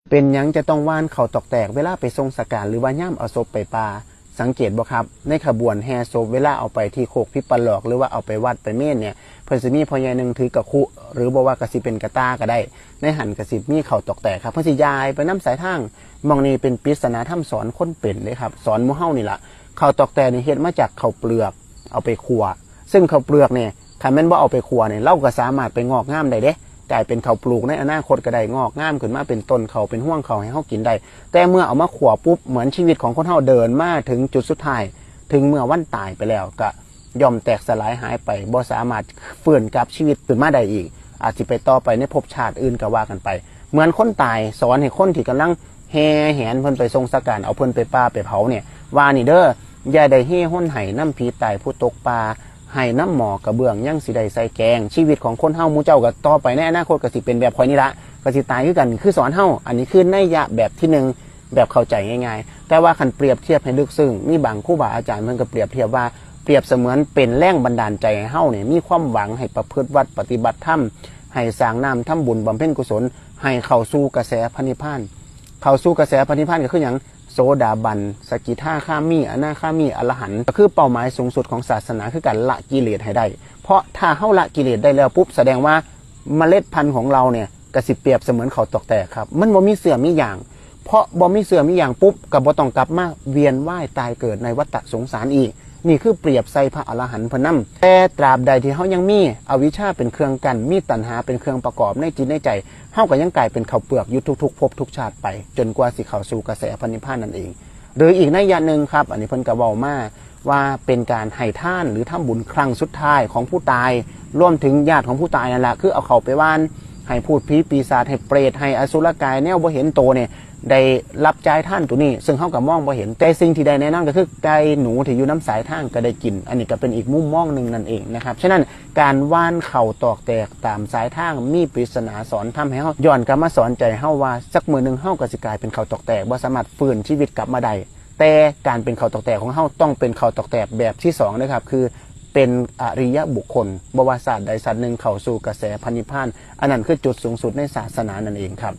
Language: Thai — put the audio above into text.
เป็นยังจะต้องว่านเขาตอกแตกเวลาไปทรงสการหรือว่าย่ำเอาศพไปป่าสังเกตบ่ครับในขบวนแห่ศพเวลาเอาไปที่โคกพิปหลอกหรือว่าเอาไปวัดไปเม่นเนี่ยเพิ่นสิมีพ่อใหญ่นึงถือกระคุหรือบ่ว่ากระสิเป็นกระตาก็ได้ในหันกระสิมีเขาตอกแตกครับเพิ่นสิยายไปน้ำสายทางมองนี่เป็นปริศนาธรรมสอนคนเป็นเลยครับสอนหมู่เฮานี่ล่ะเขาตอกแตกนี่เฮ็ดมาจากข้าวเปลือกเอาไปคั่วซึ่งข้าวเปลือกเนี่ยคันแม่นบ่เอาไปคั่วเนี่ยเราก็สามารถไปงอกงามได้เด้กลายเป็นข้าวปลูกในอนาคตก็ได้งอกงามขึ้นมาเป็นต้นเขาเป็นห่วงเขาให้เขากินได้แต่เมื่อเอามาขวปุ๊บเหมือนชีวิตของคนเฮาเดินมาถึงจุดสุดท้ายถึงเมื่อวันตายไปแล้วก็ย่อมแตกสลายหายไปบ่สามารถฟื้นกลับชีวิตขึ้นมาได้อีกอาจจะไปต่อไปในภพชาติอื่นก็ว่ากันไปเหมือนคนตายสอนให้คนที่กำลังแห่แหนเพิ่นไปทรงสักการเอาเพิ่นไปป่าไปเผาเนี่ยว่านี่เด้ออย่าได้เฮ่ห้นไห้น้ำผีตายผู้ตกป่าให้น้ำหมอกกระเบื้องยั่งสิได้ใส่แกงชีวิตของคนเฮามูเจ้าก็ต่อไปในอนาคตก็สิเป็นแบบคอยนี่ละก็สิตายคือกันคือสอนเฮาอันนี้คือนัยยะแบบที่หนึ่งแบบเข้าใจง่ายๆแต่ว่าคันเปรียบเทียบให้ลึกซึ้งมีบางครูบาอาจารย์เพิ่นก็เปรียบเทียบว่าเปรียบเสมือนเป็นแรงบันดาลใจให้เฮาเนี่ยมีความหวังให้ประพฤติวัดปฏิบัติธรรมให้สร้างน้ำทำบุญบำเพ็ญกุศลให้เข้าสู่กระแสพระนิพพานเข้าสู่กระแสพระนิพพานก็คือหยังโสดาบันสกิทาคามีอนาคามีอรหันต์ก็คือเป้าหมายสูงสุดของศาสนาคือการละกิเลสให้ได้เพราะถ้าเฮาละกิเลสได้แล้วปุ๊บแสดงว่าเมล็ดพันธุ์ของเราเนี่ยกระสิเปรียบเสมือนเขาตอกแตกครับมันบ่มีเสื่อมมีอย่างเพราะบ่มีเสื่อมมีอย่างปุ๊บก็บ่ต้องกลับมาเวียนว่ายตายเกิดในวัฏสงสารอีกนี่คือเปรียบใส่พระอรหันต์พนำแต่ตราบใดที่เฮายังมีอวิชชาเป็นเครื่องกันมีตัณหาเป็นเครื่องประกอบในจิตในใจเฮาก็ยังกลายเป็นข้าวเปลือกอยู่ทุกๆภพทุกชาติไปจนกว่าสิเข้าสู่กระแสพระนิพพานนั่นเองหรืออีกนัยยะหนึ่งครับอันนี้เพิ่นก็เว้ามาว่าเป็นการให้ทานหรือทำบุญครั้งสุดท้ายของผู้ตายรวมถึงญาติของผู้ตายนั่นแหละคือเอาเขาไปว่านให้พูดผีปีศาจให้เปรตให้อสุรกายแนวบ่เห็นโตเนี่ยได้รับจ่ายท่านตัวนี้ซึ่งเขากับมองบ่เห็นแต่สิ่งที่ได้แน่นอนก็คือไก่หนูที่อยู่น้ำสายทางก็ได้กินอันนี้ก็เป็นอีกมุมมองหนึ่งนั่นเองนะครับฉะนั้นการว่านเข่าตอกแตกตามสายทางมีปริศนาสอนทำให้เขาย้อนกลับมาสอนใจเฮาว่าสักมือหนึ่งเฮาก็สิกลายเป็นเข่าตอกแตกบ่สามารถฟื้นชีวิตกลับมาได้แต่การเป็นเข่าตอกแตกของเฮาต้องเป็นเข่าตอกแตกแบบที่สองนะครับคือเป็นอริยบุคคลบวรศาสตร์ใดศาสตร์หนึ่งเข้าสู่กระแสพระนิพพานอันนั้นคือจุดสูงสุดในศาสนานั่นเองครับ